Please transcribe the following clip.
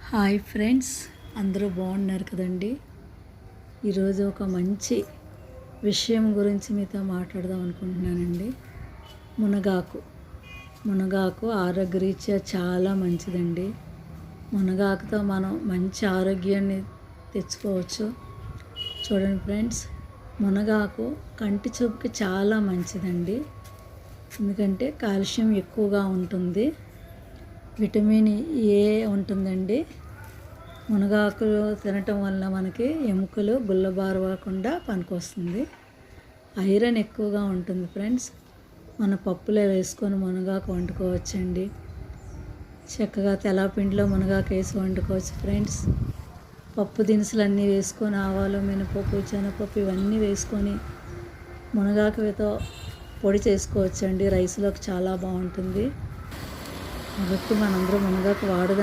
Hi friends, అందరూ బాగున్నారు కదండి. ఈరోజు ఒక మంచి విషయం గురించి మీతో మాట్లాడదాం అనుకుంటున్నానండి. మునగాకు మునగాకు ఆరోగ్యరీత్యా చాలా మంచిదండి. మునగాకుతో మనం మంచి ఆరోగ్యాన్ని తెచ్చుకోవచ్చు. చూడండి ఫ్రెండ్స్, మునగాకు కంటి చూపుకి చాలా మంచిదండి. ఎందుకంటే కాల్షియం ఎక్కువగా ఉంటుంది, విటమిన్ ఏ ఉంటుందండి. మునగాకులు తినటం వల్ల మనకి ఎముకలు గుల్లబారవకుండా పనికొస్తుంది. ఐరన్ ఎక్కువగా ఉంటుంది ఫ్రెండ్స్. మన పప్పులో వేసుకొని మునగాకు వండుకోవచ్చండి. చక్కగా తెల్లపిండిలో మునగాకు వేసి వండుకోవచ్చు ఫ్రెండ్స్. పప్పు దినుసులు అన్నీ వేసుకొని ఆవాలు, మినపప్పు, శనగపప్పు ఇవన్నీ వేసుకొని మునగాకుతో పొడి చేసుకోవచ్చండి. రైస్లోకి చాలా బాగుంటుంది. కాబట్టి మనందరం మునగాకు వాడదాం.